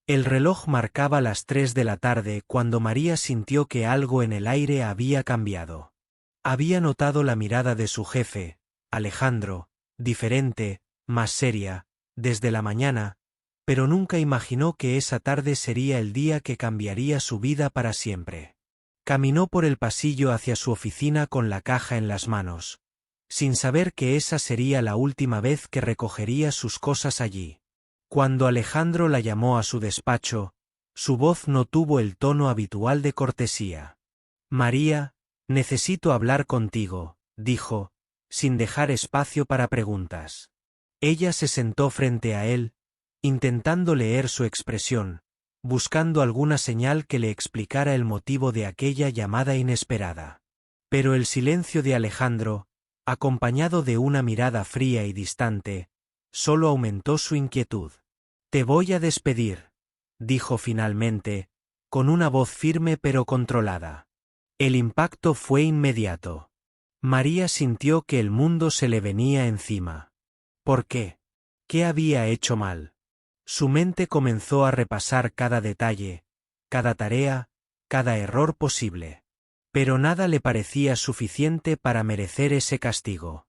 El reloj marcaba las 3 de la tarde cuando María sintió que algo en el aire había cambiado. Había notado la mirada de su jefe, Alejandro, diferente, más seria, desde la mañana, pero nunca imaginó que esa tarde sería el día que cambiaría su vida para siempre. Caminó por el pasillo hacia su oficina con la caja en las manos, sin saber que esa sería la última vez que recogería sus cosas allí. Cuando Alejandro la llamó a su despacho, su voz no tuvo el tono habitual de cortesía. «María, necesito hablar contigo», dijo, sin dejar espacio para preguntas. Ella se sentó frente a él, intentando leer su expresión, buscando alguna señal que le explicara el motivo de aquella llamada inesperada. Pero el silencio de Alejandro, acompañado de una mirada fría y distante, solo aumentó su inquietud. «Te voy a despedir», dijo finalmente, con una voz firme pero controlada. El impacto fue inmediato. María sintió que el mundo se le venía encima. ¿Por qué? ¿Qué había hecho mal? Su mente comenzó a repasar cada detalle, cada tarea, cada error posible. Pero nada le parecía suficiente para merecer ese castigo.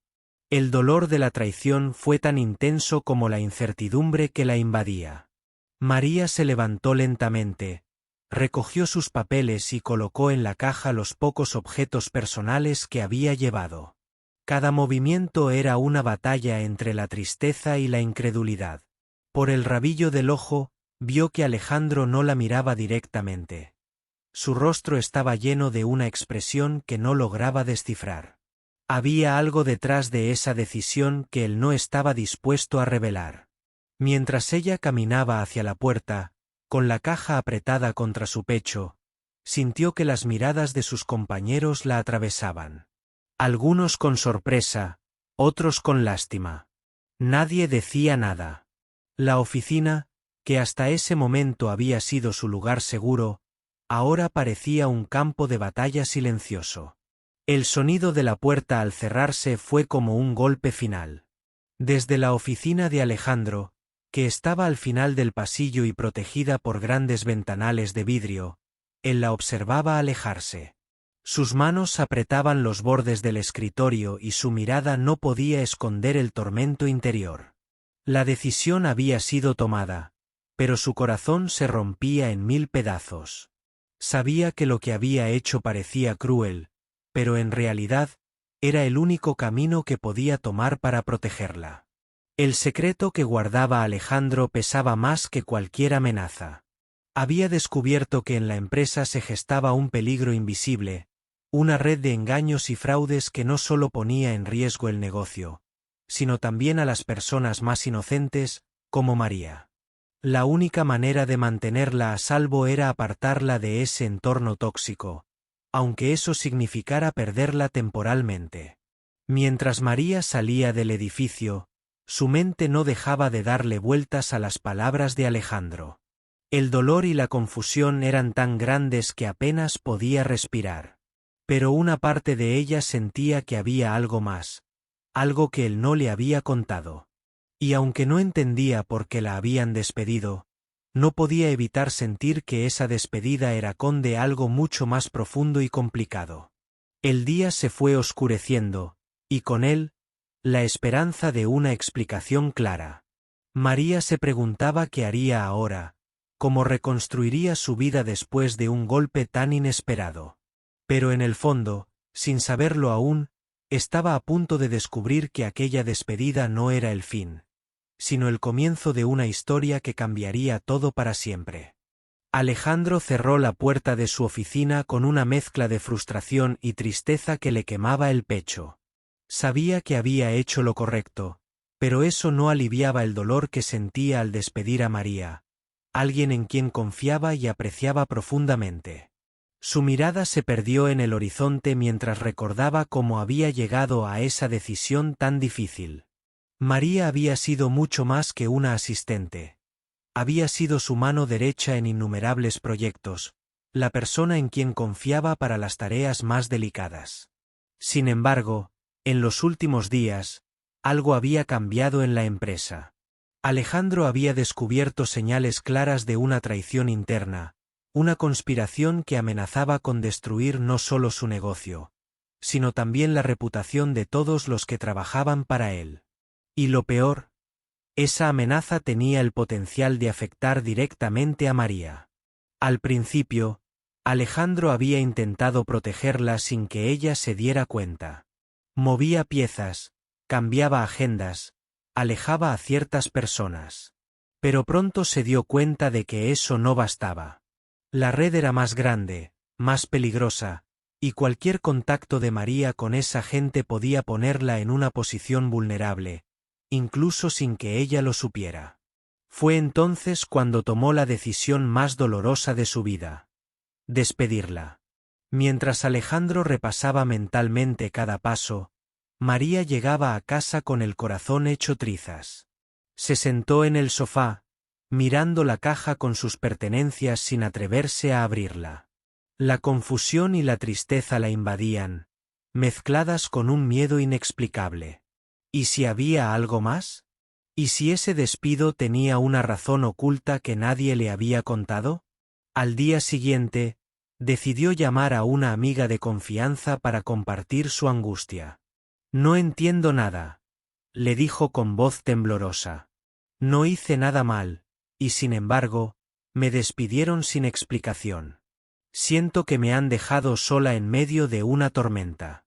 El dolor de la traición fue tan intenso como la incertidumbre que la invadía. María se levantó lentamente, recogió sus papeles y colocó en la caja los pocos objetos personales que había llevado. Cada movimiento era una batalla entre la tristeza y la incredulidad. Por el rabillo del ojo, vio que Alejandro no la miraba directamente. Su rostro estaba lleno de una expresión que no lograba descifrar. Había algo detrás de esa decisión que él no estaba dispuesto a revelar. Mientras ella caminaba hacia la puerta, con la caja apretada contra su pecho, sintió que las miradas de sus compañeros la atravesaban. Algunos con sorpresa, otros con lástima. Nadie decía nada. La oficina, que hasta ese momento había sido su lugar seguro, ahora parecía un campo de batalla silencioso. El sonido de la puerta al cerrarse fue como un golpe final. Desde la oficina de Alejandro, que estaba al final del pasillo y protegida por grandes ventanales de vidrio, él la observaba alejarse. Sus manos apretaban los bordes del escritorio y su mirada no podía esconder el tormento interior. La decisión había sido tomada, pero su corazón se rompía en 1000 pedazos. Sabía que lo que había hecho parecía cruel, pero en realidad, era el único camino que podía tomar para protegerla. El secreto que guardaba Alejandro pesaba más que cualquier amenaza. Había descubierto que en la empresa se gestaba un peligro invisible, una red de engaños y fraudes que no solo ponía en riesgo el negocio, sino también a las personas más inocentes, como María. La única manera de mantenerla a salvo era apartarla de ese entorno tóxico, aunque eso significara perderla temporalmente. Mientras María salía del edificio, su mente no dejaba de darle vueltas a las palabras de Alejandro. El dolor y la confusión eran tan grandes que apenas podía respirar. Pero una parte de ella sentía que había algo más, algo que él no le había contado. Y aunque no entendía por qué la habían despedido, no podía evitar sentir que esa despedida era de algo mucho más profundo y complicado. El día se fue oscureciendo, y con él, la esperanza de una explicación clara. María se preguntaba qué haría ahora, cómo reconstruiría su vida después de un golpe tan inesperado. Pero en el fondo, sin saberlo aún, estaba a punto de descubrir que aquella despedida no era el fin, sino el comienzo de una historia que cambiaría todo para siempre. Alejandro cerró la puerta de su oficina con una mezcla de frustración y tristeza que le quemaba el pecho. Sabía que había hecho lo correcto, pero eso no aliviaba el dolor que sentía al despedir a María, alguien en quien confiaba y apreciaba profundamente. Su mirada se perdió en el horizonte mientras recordaba cómo había llegado a esa decisión tan difícil. María había sido mucho más que una asistente. Había sido su mano derecha en innumerables proyectos, la persona en quien confiaba para las tareas más delicadas. Sin embargo, en los últimos días, algo había cambiado en la empresa. Alejandro había descubierto señales claras de una traición interna, una conspiración que amenazaba con destruir no solo su negocio, sino también la reputación de todos los que trabajaban para él. Y lo peor, esa amenaza tenía el potencial de afectar directamente a María. Al principio, Alejandro había intentado protegerla sin que ella se diera cuenta. Movía piezas, cambiaba agendas, alejaba a ciertas personas. Pero pronto se dio cuenta de que eso no bastaba. La red era más grande, más peligrosa, y cualquier contacto de María con esa gente podía ponerla en una posición vulnerable, incluso sin que ella lo supiera. Fue entonces cuando tomó la decisión más dolorosa de su vida: despedirla. Mientras Alejandro repasaba mentalmente cada paso, María llegaba a casa con el corazón hecho trizas. Se sentó en el sofá, mirando la caja con sus pertenencias sin atreverse a abrirla. La confusión y la tristeza la invadían, mezcladas con un miedo inexplicable. ¿Y si había algo más? ¿Y si ese despido tenía una razón oculta que nadie le había contado? Al día siguiente, decidió llamar a una amiga de confianza para compartir su angustia. «No entiendo nada», le dijo con voz temblorosa. «No hice nada mal, y sin embargo, me despidieron sin explicación. Siento que me han dejado sola en medio de una tormenta».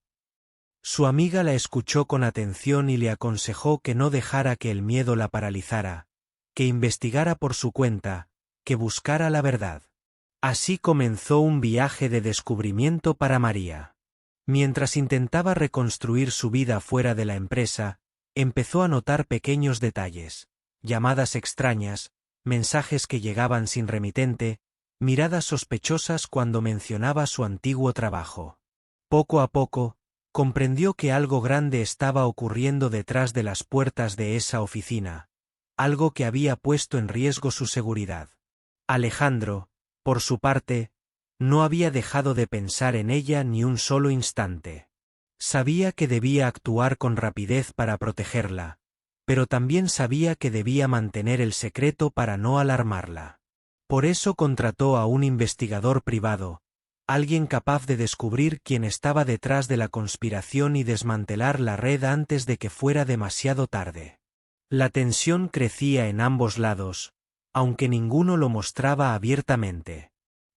Su amiga la escuchó con atención y le aconsejó que no dejara que el miedo la paralizara, que investigara por su cuenta, que buscara la verdad. Así comenzó un viaje de descubrimiento para María. Mientras intentaba reconstruir su vida fuera de la empresa, empezó a notar pequeños detalles: llamadas extrañas, mensajes que llegaban sin remitente, miradas sospechosas cuando mencionaba su antiguo trabajo. Poco a poco, comprendió que algo grande estaba ocurriendo detrás de las puertas de esa oficina, algo que había puesto en riesgo su seguridad. Alejandro, por su parte, no había dejado de pensar en ella ni un solo instante. Sabía que debía actuar con rapidez para protegerla, pero también sabía que debía mantener el secreto para no alarmarla. Por eso contrató a un investigador privado, alguien capaz de descubrir quién estaba detrás de la conspiración y desmantelar la red antes de que fuera demasiado tarde. La tensión crecía en ambos lados, aunque ninguno lo mostraba abiertamente.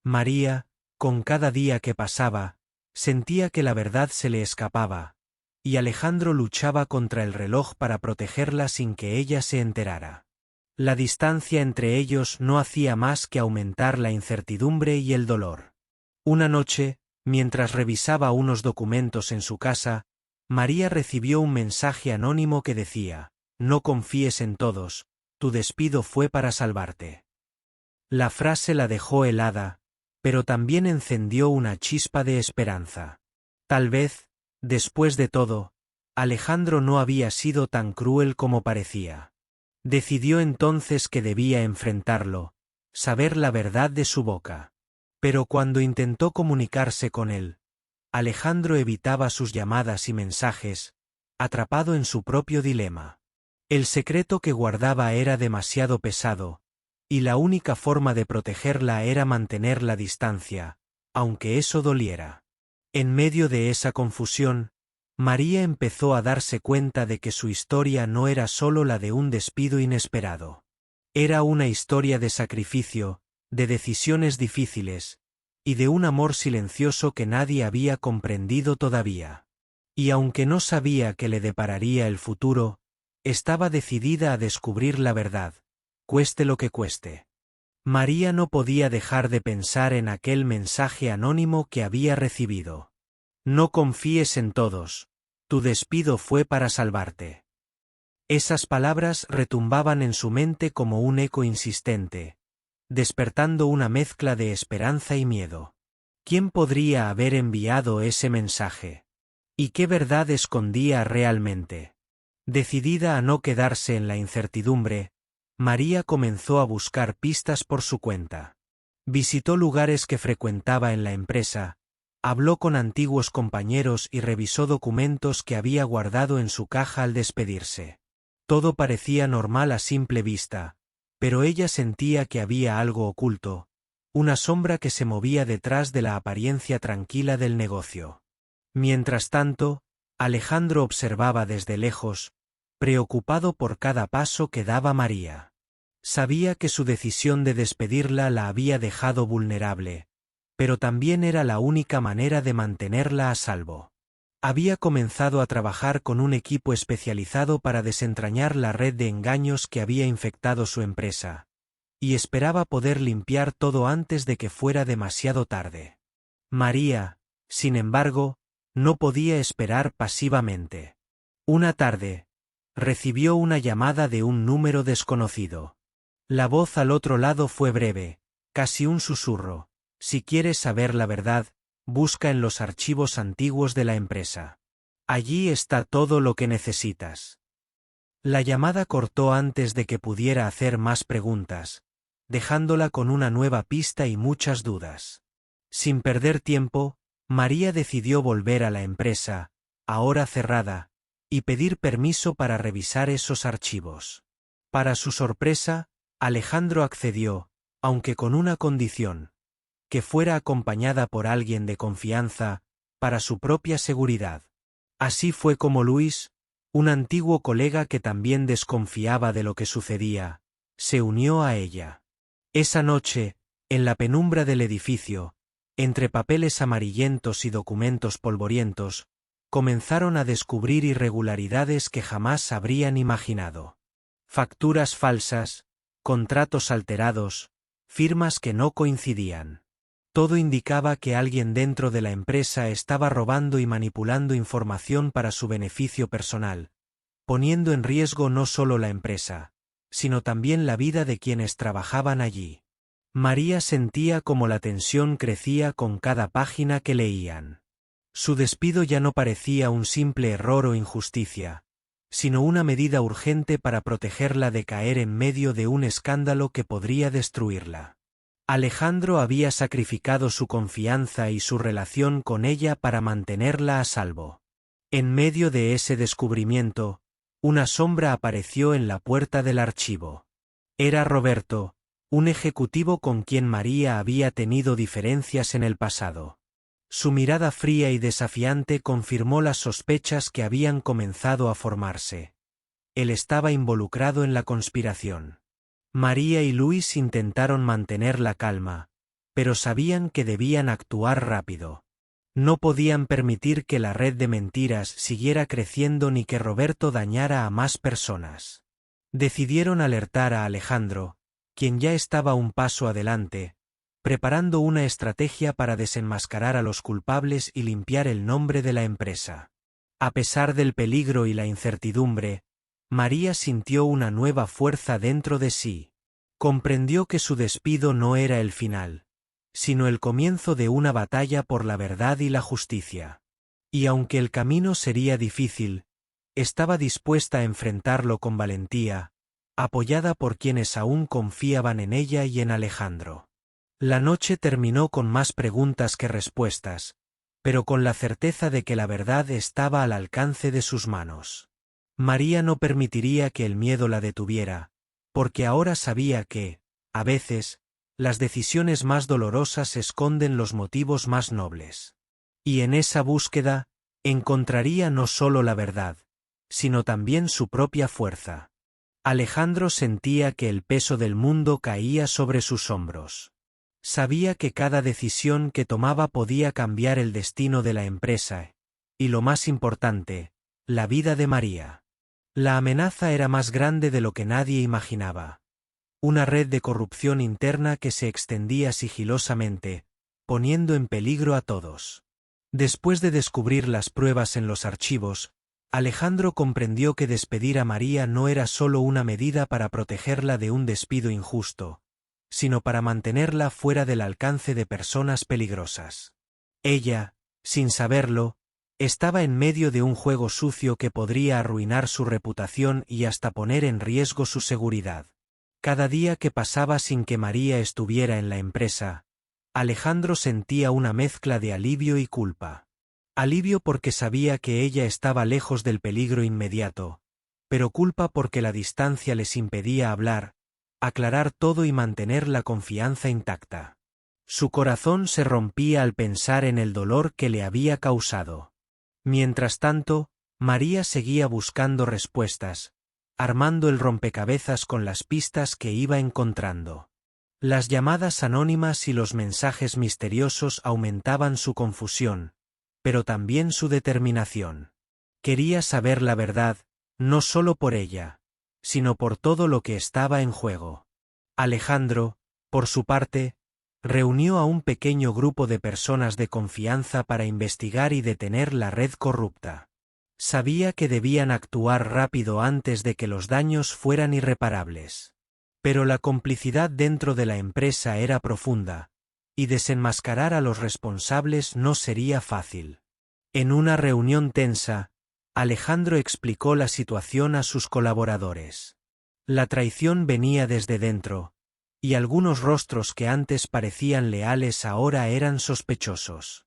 María, con cada día que pasaba, sentía que la verdad se le escapaba, y Alejandro luchaba contra el reloj para protegerla sin que ella se enterara. La distancia entre ellos no hacía más que aumentar la incertidumbre y el dolor. Una noche, mientras revisaba unos documentos en su casa, María recibió un mensaje anónimo que decía: «No confíes en todos, tu despido fue para salvarte». La frase la dejó helada, pero también encendió una chispa de esperanza. Tal vez, después de todo, Alejandro no había sido tan cruel como parecía. Decidió entonces que debía enfrentarlo, saber la verdad de su boca. Pero cuando intentó comunicarse con él, Alejandro evitaba sus llamadas y mensajes, atrapado en su propio dilema. El secreto que guardaba era demasiado pesado, y la única forma de protegerla era mantener la distancia, aunque eso doliera. En medio de esa confusión, María empezó a darse cuenta de que su historia no era solo la de un despido inesperado. Era una historia de sacrificio, de decisiones difíciles, y de un amor silencioso que nadie había comprendido todavía. Y aunque no sabía qué le depararía el futuro, estaba decidida a descubrir la verdad, cueste lo que cueste. María no podía dejar de pensar en aquel mensaje anónimo que había recibido. «No confíes en todos, tu despido fue para salvarte». Esas palabras retumbaban en su mente como un eco insistente, despertando una mezcla de esperanza y miedo. ¿Quién podría haber enviado ese mensaje? ¿Y qué verdad escondía realmente? Decidida a no quedarse en la incertidumbre, María comenzó a buscar pistas por su cuenta. Visitó lugares que frecuentaba en la empresa, habló con antiguos compañeros y revisó documentos que había guardado en su caja al despedirse. Todo parecía normal a simple vista, pero ella sentía que había algo oculto, una sombra que se movía detrás de la apariencia tranquila del negocio. Mientras tanto, Alejandro observaba desde lejos, preocupado por cada paso que daba María. Sabía que su decisión de despedirla la había dejado vulnerable, pero también era la única manera de mantenerla a salvo. Había comenzado a trabajar con un equipo especializado para desentrañar la red de engaños que había infectado su empresa, y esperaba poder limpiar todo antes de que fuera demasiado tarde. María, sin embargo, no podía esperar pasivamente. Una tarde, recibió una llamada de un número desconocido. La voz al otro lado fue breve, casi un susurro. Si quieres saber la verdad, busca en los archivos antiguos de la empresa. Allí está todo lo que necesitas. La llamada cortó antes de que pudiera hacer más preguntas, dejándola con una nueva pista y muchas dudas. Sin perder tiempo, María decidió volver a la empresa, ahora cerrada, y pedir permiso para revisar esos archivos. Para su sorpresa, Alejandro accedió, aunque con una condición: que fuera acompañada por alguien de confianza, para su propia seguridad. Así fue como Luis, un antiguo colega que también desconfiaba de lo que sucedía, se unió a ella. Esa noche, en la penumbra del edificio, entre papeles amarillentos y documentos polvorientos, comenzaron a descubrir irregularidades que jamás habrían imaginado. Facturas falsas, contratos alterados, firmas que no coincidían. Todo indicaba que alguien dentro de la empresa estaba robando y manipulando información para su beneficio personal, poniendo en riesgo no solo la empresa, sino también la vida de quienes trabajaban allí. María sentía como la tensión crecía con cada página que leían. Su despido ya no parecía un simple error o injusticia, sino una medida urgente para protegerla de caer en medio de un escándalo que podría destruirla. Alejandro había sacrificado su confianza y su relación con ella para mantenerla a salvo. En medio de ese descubrimiento, una sombra apareció en la puerta del archivo. Era Roberto, un ejecutivo con quien María había tenido diferencias en el pasado. Su mirada fría y desafiante confirmó las sospechas que habían comenzado a formarse. Él estaba involucrado en la conspiración. María y Luis intentaron mantener la calma, pero sabían que debían actuar rápido. No podían permitir que la red de mentiras siguiera creciendo ni que Roberto dañara a más personas. Decidieron alertar a Alejandro, quien ya estaba un paso adelante, preparando una estrategia para desenmascarar a los culpables y limpiar el nombre de la empresa. A pesar del peligro y la incertidumbre, María sintió una nueva fuerza dentro de sí. Comprendió que su despido no era el final, sino el comienzo de una batalla por la verdad y la justicia. Y aunque el camino sería difícil, estaba dispuesta a enfrentarlo con valentía, apoyada por quienes aún confiaban en ella y en Alejandro. La noche terminó con más preguntas que respuestas, pero con la certeza de que la verdad estaba al alcance de sus manos. María no permitiría que el miedo la detuviera, porque ahora sabía que, a veces, las decisiones más dolorosas esconden los motivos más nobles. Y en esa búsqueda, encontraría no solo la verdad, sino también su propia fuerza. Alejandro sentía que el peso del mundo caía sobre sus hombros. Sabía que cada decisión que tomaba podía cambiar el destino de la empresa, y lo más importante, la vida de María. La amenaza era más grande de lo que nadie imaginaba. Una red de corrupción interna que se extendía sigilosamente, poniendo en peligro a todos. Después de descubrir las pruebas en los archivos, Alejandro comprendió que despedir a María no era solo una medida para protegerla de un despido injusto, sino para mantenerla fuera del alcance de personas peligrosas. Ella, sin saberlo, estaba en medio de un juego sucio que podría arruinar su reputación y hasta poner en riesgo su seguridad. Cada día que pasaba sin que María estuviera en la empresa, Alejandro sentía una mezcla de alivio y culpa. Alivio porque sabía que ella estaba lejos del peligro inmediato, pero culpa porque la distancia les impedía hablar, aclarar todo y mantener la confianza intacta. Su corazón se rompía al pensar en el dolor que le había causado. Mientras tanto, María seguía buscando respuestas, armando el rompecabezas con las pistas que iba encontrando. Las llamadas anónimas y los mensajes misteriosos aumentaban su confusión, pero también su determinación. Quería saber la verdad, no solo por ella, sino por todo lo que estaba en juego. Alejandro, por su parte, reunió a un pequeño grupo de personas de confianza para investigar y detener la red corrupta. Sabía que debían actuar rápido antes de que los daños fueran irreparables. Pero la complicidad dentro de la empresa era profunda, y desenmascarar a los responsables no sería fácil. En una reunión tensa, Alejandro explicó la situación a sus colaboradores. La traición venía desde dentro, y algunos rostros que antes parecían leales ahora eran sospechosos.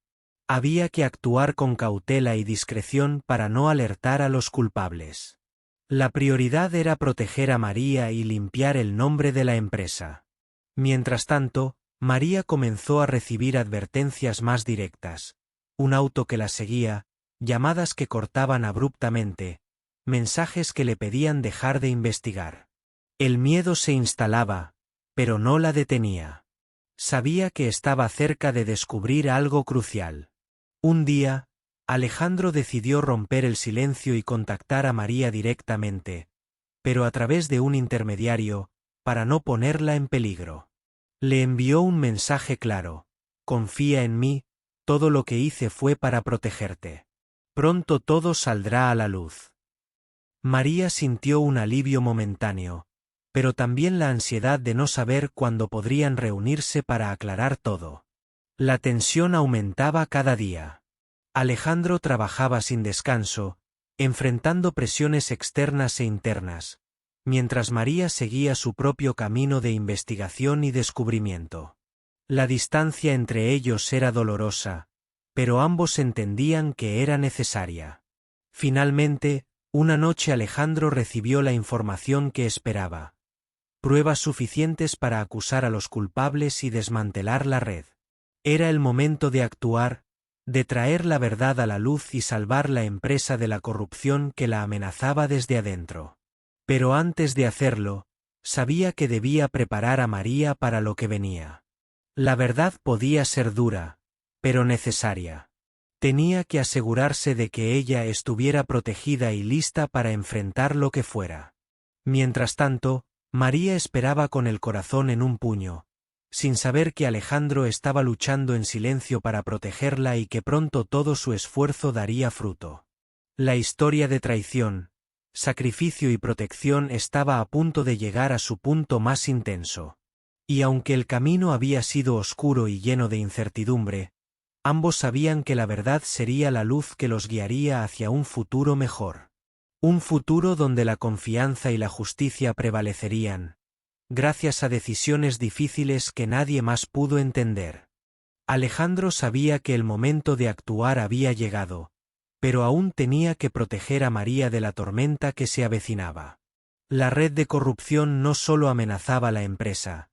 Había que actuar con cautela y discreción para no alertar a los culpables. La prioridad era proteger a María y limpiar el nombre de la empresa. Mientras tanto, María comenzó a recibir advertencias más directas, un auto que la seguía, llamadas que cortaban abruptamente, mensajes que le pedían dejar de investigar. El miedo se instalaba, pero no la detenía. Sabía que estaba cerca de descubrir algo crucial. Un día, Alejandro decidió romper el silencio y contactar a María directamente, pero a través de un intermediario, para no ponerla en peligro. Le envió un mensaje claro: confía en mí, todo lo que hice fue para protegerte. Pronto todo saldrá a la luz. María sintió un alivio momentáneo, pero también la ansiedad de no saber cuándo podrían reunirse para aclarar todo. La tensión aumentaba cada día. Alejandro trabajaba sin descanso, enfrentando presiones externas e internas, mientras María seguía su propio camino de investigación y descubrimiento. La distancia entre ellos era dolorosa, pero ambos entendían que era necesaria. Finalmente, una noche Alejandro recibió la información que esperaba: pruebas suficientes para acusar a los culpables y desmantelar la red. Era el momento de actuar, de traer la verdad a la luz y salvar la empresa de la corrupción que la amenazaba desde adentro. Pero antes de hacerlo, sabía que debía preparar a María para lo que venía. La verdad podía ser dura, pero necesaria. Tenía que asegurarse de que ella estuviera protegida y lista para enfrentar lo que fuera. Mientras tanto, María esperaba con el corazón en un puño, sin saber que Alejandro estaba luchando en silencio para protegerla y que pronto todo su esfuerzo daría fruto. La historia de traición, sacrificio y protección estaba a punto de llegar a su punto más intenso. Y aunque el camino había sido oscuro y lleno de incertidumbre, ambos sabían que la verdad sería la luz que los guiaría hacia un futuro mejor. Un futuro donde la confianza y la justicia prevalecerían, gracias a decisiones difíciles que nadie más pudo entender. Alejandro sabía que el momento de actuar había llegado, pero aún tenía que proteger a María de la tormenta que se avecinaba. La red de corrupción no solo amenazaba la empresa,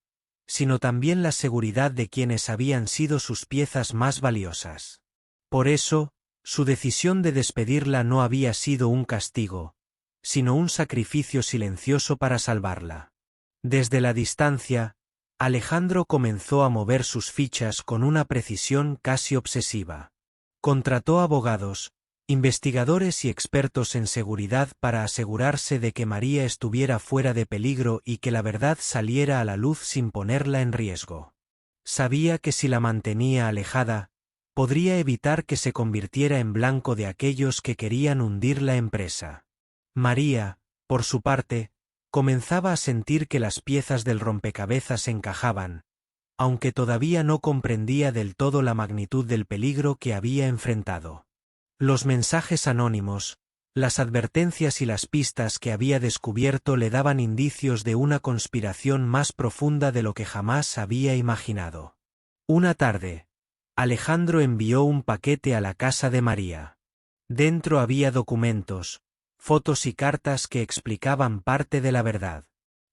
sino también la seguridad de quienes habían sido sus piezas más valiosas. Por eso, su decisión de despedirla no había sido un castigo, sino un sacrificio silencioso para salvarla. Desde la distancia, Alejandro comenzó a mover sus fichas con una precisión casi obsesiva. Contrató abogados, investigadores y expertos en seguridad para asegurarse de que María estuviera fuera de peligro y que la verdad saliera a la luz sin ponerla en riesgo. Sabía que si la mantenía alejada, podría evitar que se convirtiera en blanco de aquellos que querían hundir la empresa. María, por su parte, comenzaba a sentir que las piezas del rompecabezas encajaban, aunque todavía no comprendía del todo la magnitud del peligro que había enfrentado. Los mensajes anónimos, las advertencias y las pistas que había descubierto le daban indicios de una conspiración más profunda de lo que jamás había imaginado. Una tarde, Alejandro envió un paquete a la casa de María. Dentro había documentos, fotos y cartas que explicaban parte de la verdad.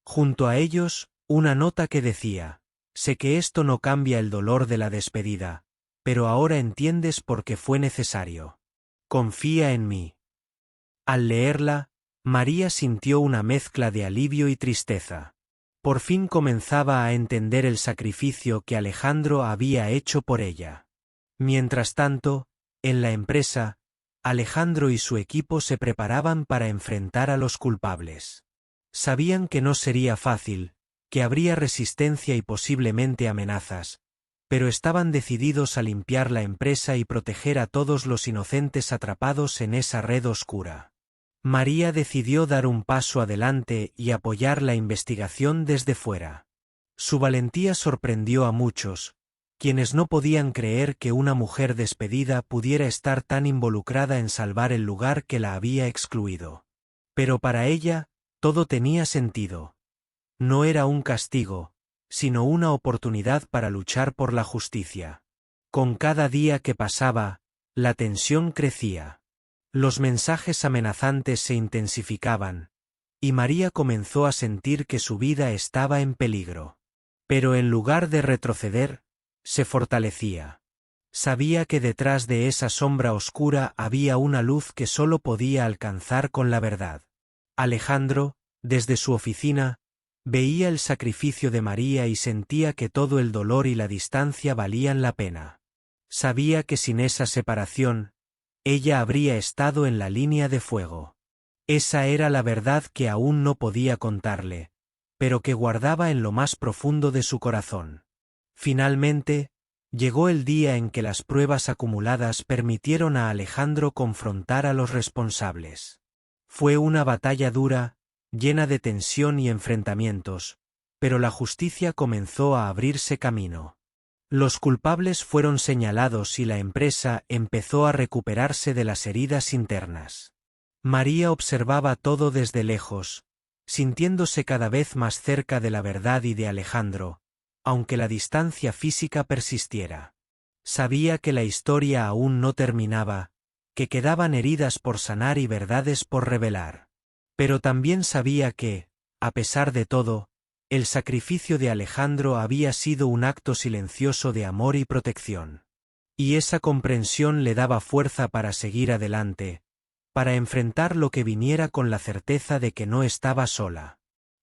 Junto a ellos, una nota que decía: «Sé que esto no cambia el dolor de la despedida, pero ahora entiendes por qué fue necesario. Confía en mí». Al leerla, María sintió una mezcla de alivio y tristeza. Por fin comenzaba a entender el sacrificio que Alejandro había hecho por ella. Mientras tanto, en la empresa, Alejandro y su equipo se preparaban para enfrentar a los culpables. Sabían que no sería fácil, que habría resistencia y posiblemente amenazas, pero estaban decididos a limpiar la empresa y proteger a todos los inocentes atrapados en esa red oscura. María decidió dar un paso adelante y apoyar la investigación desde fuera. Su valentía sorprendió a muchos, quienes no podían creer que una mujer despedida pudiera estar tan involucrada en salvar el lugar que la había excluido. Pero para ella, todo tenía sentido. No era un castigo, sino una oportunidad para luchar por la justicia. Con cada día que pasaba, la tensión crecía. Los mensajes amenazantes se intensificaban, y María comenzó a sentir que su vida estaba en peligro. Pero en lugar de retroceder, se fortalecía. Sabía que detrás de esa sombra oscura había una luz que solo podía alcanzar con la verdad. Alejandro, desde su oficina, veía el sacrificio de María y sentía que todo el dolor y la distancia valían la pena. Sabía que sin esa separación, ella habría estado en la línea de fuego. Esa era la verdad que aún no podía contarle, pero que guardaba en lo más profundo de su corazón. Finalmente, llegó el día en que las pruebas acumuladas permitieron a Alejandro confrontar a los responsables. Fue una batalla dura, llena de tensión y enfrentamientos, pero la justicia comenzó a abrirse camino. Los culpables fueron señalados y la empresa empezó a recuperarse de las heridas internas. María observaba todo desde lejos, sintiéndose cada vez más cerca de la verdad y de Alejandro, aunque la distancia física persistiera. Sabía que la historia aún no terminaba, que quedaban heridas por sanar y verdades por revelar. Pero también sabía que, a pesar de todo, el sacrificio de Alejandro había sido un acto silencioso de amor y protección. Y esa comprensión le daba fuerza para seguir adelante, para enfrentar lo que viniera con la certeza de que no estaba sola.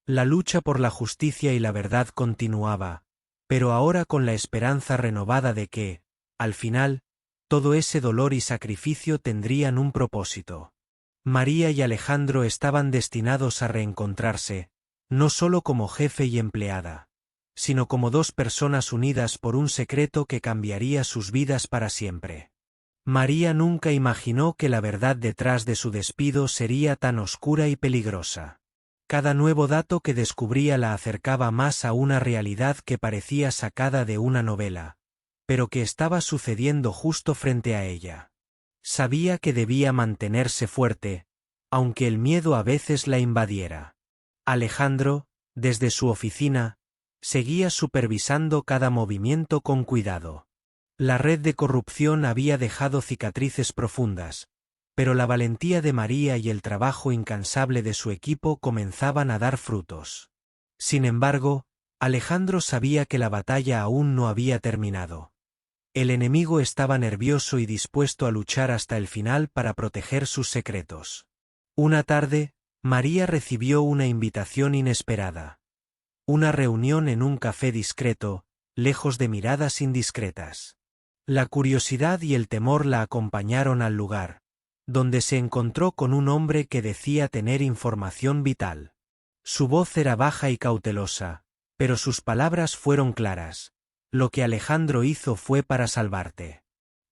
La lucha por la justicia y la verdad continuaba, pero ahora con la esperanza renovada de que, al final, todo ese dolor y sacrificio tendrían un propósito. María y Alejandro estaban destinados a reencontrarse, no solo como jefe y empleada, sino como dos personas unidas por un secreto que cambiaría sus vidas para siempre. María nunca imaginó que la verdad detrás de su despido sería tan oscura y peligrosa. Cada nuevo dato que descubría la acercaba más a una realidad que parecía sacada de una novela, pero que estaba sucediendo justo frente a ella. Sabía que debía mantenerse fuerte, aunque el miedo a veces la invadiera. Alejandro, desde su oficina, seguía supervisando cada movimiento con cuidado. La red de corrupción había dejado cicatrices profundas, pero la valentía de María y el trabajo incansable de su equipo comenzaban a dar frutos. Sin embargo, Alejandro sabía que la batalla aún no había terminado. El enemigo estaba nervioso y dispuesto a luchar hasta el final para proteger sus secretos. Una tarde, María recibió una invitación inesperada. Una reunión en un café discreto, lejos de miradas indiscretas. La curiosidad y el temor la acompañaron al lugar, donde se encontró con un hombre que decía tener información vital. Su voz era baja y cautelosa, pero sus palabras fueron claras. Lo que Alejandro hizo fue para salvarte.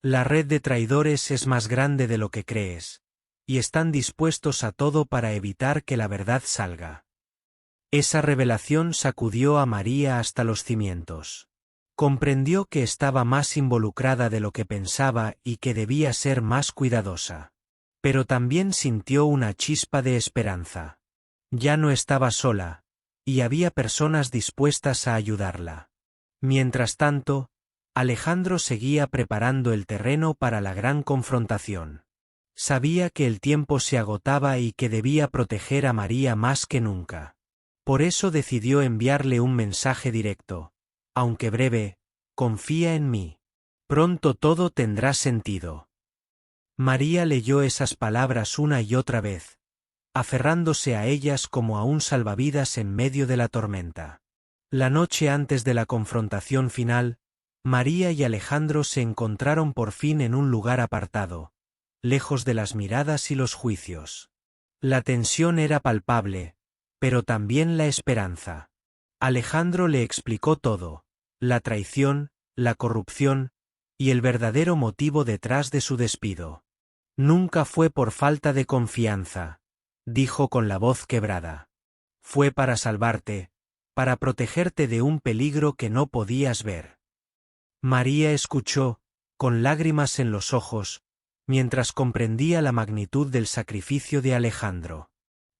La red de traidores es más grande de lo que crees, y están dispuestos a todo para evitar que la verdad salga. Esa revelación sacudió a María hasta los cimientos. Comprendió que estaba más involucrada de lo que pensaba y que debía ser más cuidadosa. Pero también sintió una chispa de esperanza. Ya no estaba sola, y había personas dispuestas a ayudarla. Mientras tanto, Alejandro seguía preparando el terreno para la gran confrontación. Sabía que el tiempo se agotaba y que debía proteger a María más que nunca. Por eso decidió enviarle un mensaje directo. Aunque breve, confía en mí. Pronto todo tendrá sentido. María leyó esas palabras una y otra vez, aferrándose a ellas como a un salvavidas en medio de la tormenta. La noche antes de la confrontación final, María y Alejandro se encontraron por fin en un lugar apartado, lejos de las miradas y los juicios. La tensión era palpable, pero también la esperanza. Alejandro le explicó todo, la traición, la corrupción, y el verdadero motivo detrás de su despido. Nunca fue por falta de confianza, dijo con la voz quebrada. Fue para salvarte, para protegerte de un peligro que no podías ver. María escuchó, con lágrimas en los ojos, mientras comprendía la magnitud del sacrificio de Alejandro.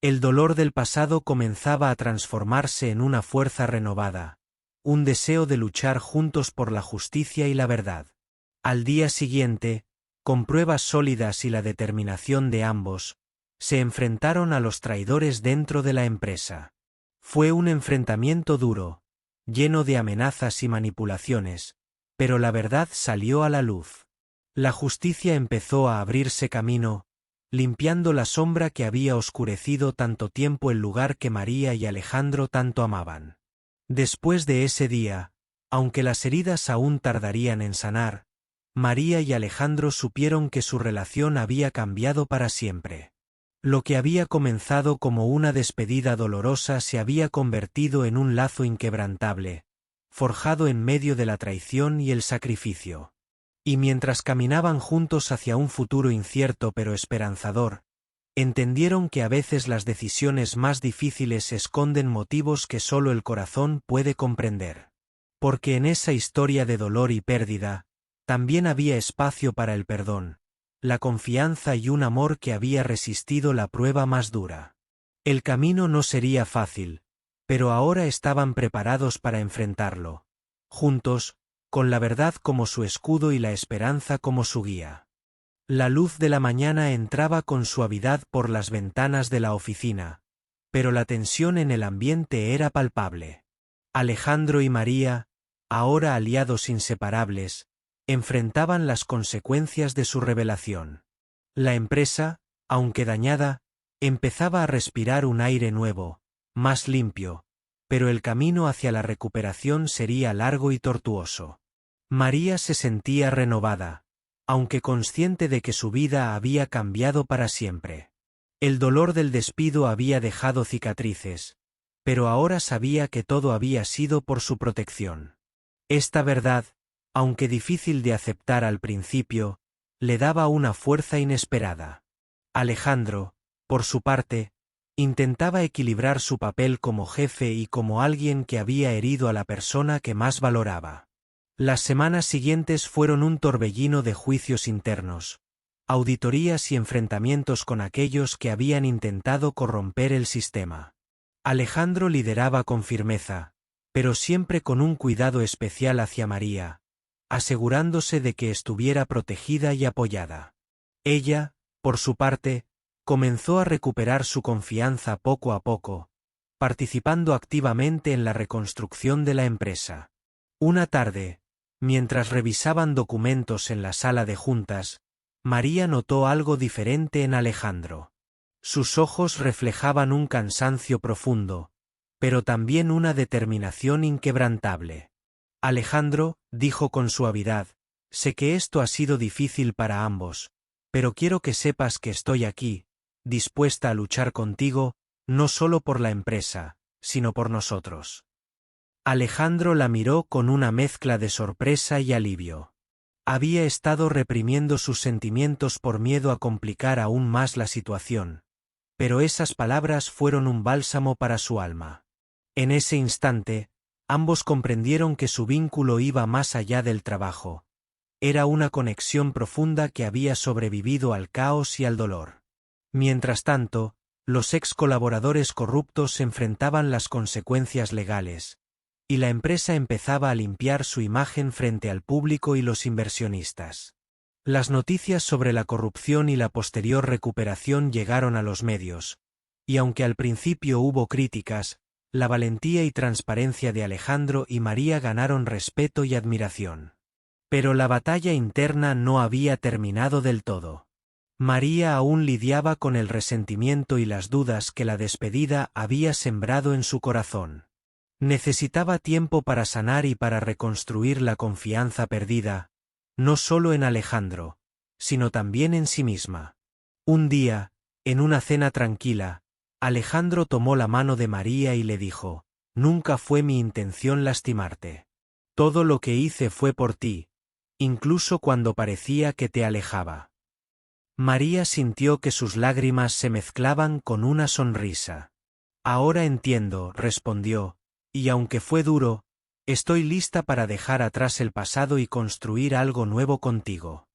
El dolor del pasado comenzaba a transformarse en una fuerza renovada, un deseo de luchar juntos por la justicia y la verdad. Al día siguiente, con pruebas sólidas y la determinación de ambos, se enfrentaron a los traidores dentro de la empresa. Fue un enfrentamiento duro, lleno de amenazas y manipulaciones, pero la verdad salió a la luz. La justicia empezó a abrirse camino, limpiando la sombra que había oscurecido tanto tiempo el lugar que María y Alejandro tanto amaban. Después de ese día, aunque las heridas aún tardarían en sanar, María y Alejandro supieron que su relación había cambiado para siempre. Lo que había comenzado como una despedida dolorosa se había convertido en un lazo inquebrantable, forjado en medio de la traición y el sacrificio. Y mientras caminaban juntos hacia un futuro incierto pero esperanzador, entendieron que a veces las decisiones más difíciles esconden motivos que solo el corazón puede comprender. Porque en esa historia de dolor y pérdida, también había espacio para el perdón, la confianza y un amor que había resistido la prueba más dura. El camino no sería fácil, pero ahora estaban preparados para enfrentarlo, juntos, con la verdad como su escudo y la esperanza como su guía. La luz de la mañana entraba con suavidad por las ventanas de la oficina, pero la tensión en el ambiente era palpable. Alejandro y María, ahora aliados inseparables, enfrentaban las consecuencias de su revelación. La empresa, aunque dañada, empezaba a respirar un aire nuevo, más limpio, pero el camino hacia la recuperación sería largo y tortuoso. María se sentía renovada, aunque consciente de que su vida había cambiado para siempre. El dolor del despido había dejado cicatrices, pero ahora sabía que todo había sido por su protección. Esta verdad, aunque difícil de aceptar al principio, le daba una fuerza inesperada. Alejandro, por su parte, intentaba equilibrar su papel como jefe y como alguien que había herido a la persona que más valoraba. Las semanas siguientes fueron un torbellino de juicios internos, auditorías y enfrentamientos con aquellos que habían intentado corromper el sistema. Alejandro lideraba con firmeza, pero siempre con un cuidado especial hacia María, asegurándose de que estuviera protegida y apoyada. Ella, por su parte, comenzó a recuperar su confianza poco a poco, participando activamente en la reconstrucción de la empresa. Una tarde, mientras revisaban documentos en la sala de juntas, María notó algo diferente en Alejandro. Sus ojos reflejaban un cansancio profundo, pero también una determinación inquebrantable. Alejandro, dijo con suavidad, sé que esto ha sido difícil para ambos, pero quiero que sepas que estoy aquí, dispuesta a luchar contigo, no solo por la empresa, sino por nosotros. Alejandro la miró con una mezcla de sorpresa y alivio. Había estado reprimiendo sus sentimientos por miedo a complicar aún más la situación, pero esas palabras fueron un bálsamo para su alma. En ese instante, ambos comprendieron que su vínculo iba más allá del trabajo. Era una conexión profunda que había sobrevivido al caos y al dolor. Mientras tanto, los ex colaboradores corruptos enfrentaban las consecuencias legales, y la empresa empezaba a limpiar su imagen frente al público y los inversionistas. Las noticias sobre la corrupción y la posterior recuperación llegaron a los medios, y aunque al principio hubo críticas, la valentía y transparencia de Alejandro y María ganaron respeto y admiración. Pero la batalla interna no había terminado del todo. María aún lidiaba con el resentimiento y las dudas que la despedida había sembrado en su corazón. Necesitaba tiempo para sanar y para reconstruir la confianza perdida, no solo en Alejandro, sino también en sí misma. Un día, en una cena tranquila, Alejandro tomó la mano de María y le dijo: «Nunca fue mi intención lastimarte. Todo lo que hice fue por ti, incluso cuando parecía que te alejaba». María sintió que sus lágrimas se mezclaban con una sonrisa. «Ahora entiendo», respondió, «y aunque fue duro, estoy lista para dejar atrás el pasado y construir algo nuevo contigo».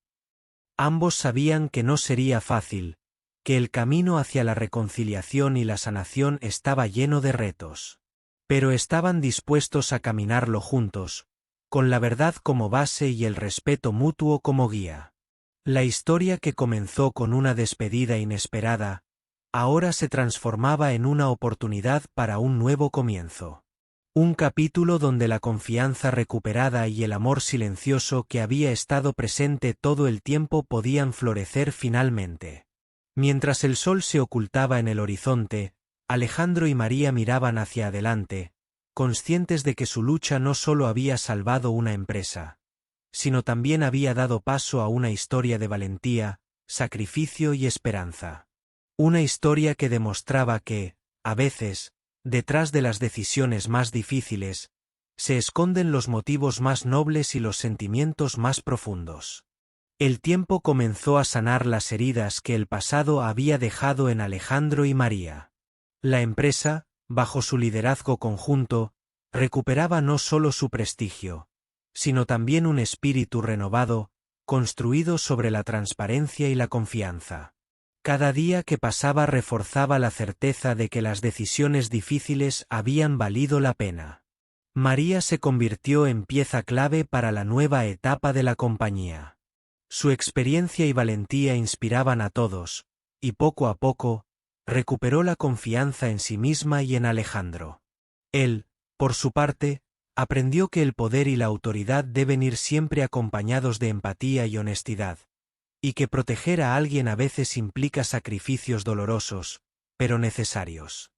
Ambos sabían que no sería fácil, que el camino hacia la reconciliación y la sanación estaba lleno de retos. Pero estaban dispuestos a caminarlo juntos, con la verdad como base y el respeto mutuo como guía. La historia que comenzó con una despedida inesperada, ahora se transformaba en una oportunidad para un nuevo comienzo. Un capítulo donde la confianza recuperada y el amor silencioso que había estado presente todo el tiempo podían florecer finalmente. Mientras el sol se ocultaba en el horizonte, Alejandro y María miraban hacia adelante, conscientes de que su lucha no solo había salvado una empresa, sino también había dado paso a una historia de valentía, sacrificio y esperanza. Una historia que demostraba que, a veces, detrás de las decisiones más difíciles, se esconden los motivos más nobles y los sentimientos más profundos. El tiempo comenzó a sanar las heridas que el pasado había dejado en Alejandro y María. La empresa, bajo su liderazgo conjunto, recuperaba no solo su prestigio, sino también un espíritu renovado, construido sobre la transparencia y la confianza. Cada día que pasaba reforzaba la certeza de que las decisiones difíciles habían valido la pena. María se convirtió en pieza clave para la nueva etapa de la compañía. Su experiencia y valentía inspiraban a todos, y poco a poco, recuperó la confianza en sí misma y en Alejandro. Él, por su parte, aprendió que el poder y la autoridad deben ir siempre acompañados de empatía y honestidad, y que proteger a alguien a veces implica sacrificios dolorosos, pero necesarios.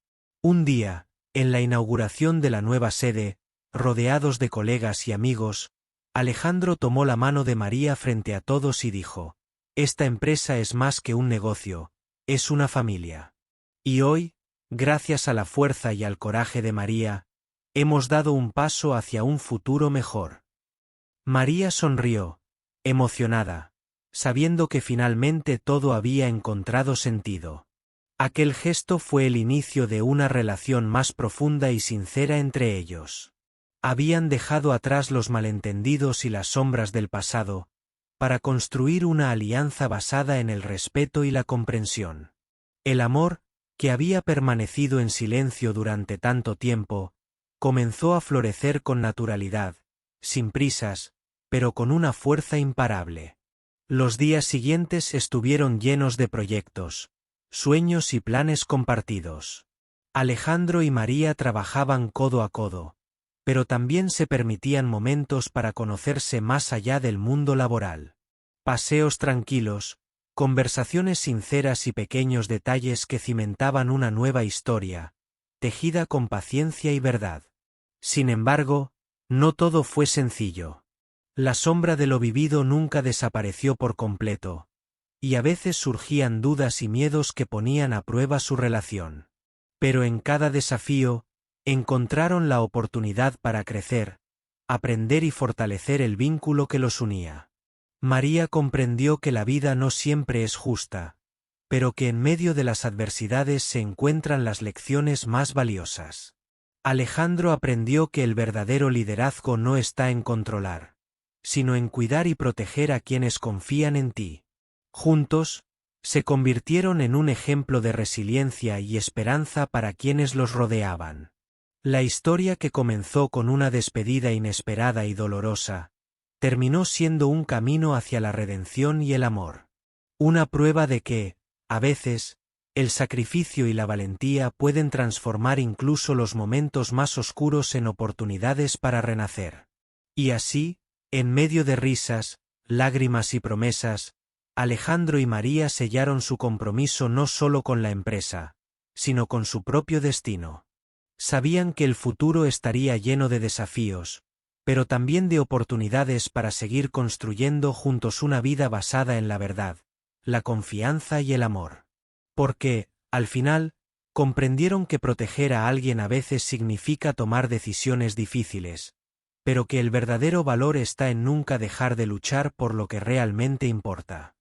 Un día, en la inauguración de la nueva sede, rodeados de colegas y amigos, Alejandro tomó la mano de María frente a todos y dijo: «Esta empresa es más que un negocio, es una familia. Y hoy, gracias a la fuerza y al coraje de María, hemos dado un paso hacia un futuro mejor». María sonrió, emocionada, sabiendo que finalmente todo había encontrado sentido. Aquel gesto fue el inicio de una relación más profunda y sincera entre ellos. Habían dejado atrás los malentendidos y las sombras del pasado, para construir una alianza basada en el respeto y la comprensión. El amor, que había permanecido en silencio durante tanto tiempo, comenzó a florecer con naturalidad, sin prisas, pero con una fuerza imparable. Los días siguientes estuvieron llenos de proyectos, sueños y planes compartidos. Alejandro y María trabajaban codo a codo, pero también se permitían momentos para conocerse más allá del mundo laboral. Paseos tranquilos, conversaciones sinceras y pequeños detalles que cimentaban una nueva historia, tejida con paciencia y verdad. Sin embargo, no todo fue sencillo. La sombra de lo vivido nunca desapareció por completo, y a veces surgían dudas y miedos que ponían a prueba su relación. Pero en cada desafío, encontraron la oportunidad para crecer, aprender y fortalecer el vínculo que los unía. María comprendió que la vida no siempre es justa, pero que en medio de las adversidades se encuentran las lecciones más valiosas. Alejandro aprendió que el verdadero liderazgo no está en controlar, sino en cuidar y proteger a quienes confían en ti. Juntos, se convirtieron en un ejemplo de resiliencia y esperanza para quienes los rodeaban. La historia que comenzó con una despedida inesperada y dolorosa, terminó siendo un camino hacia la redención y el amor. Una prueba de que, a veces, el sacrificio y la valentía pueden transformar incluso los momentos más oscuros en oportunidades para renacer. Y así, en medio de risas, lágrimas y promesas, Alejandro y María sellaron su compromiso no solo con la empresa, sino con su propio destino. Sabían que el futuro estaría lleno de desafíos, pero también de oportunidades para seguir construyendo juntos una vida basada en la verdad, la confianza y el amor. Porque, al final, comprendieron que proteger a alguien a veces significa tomar decisiones difíciles, pero que el verdadero valor está en nunca dejar de luchar por lo que realmente importa.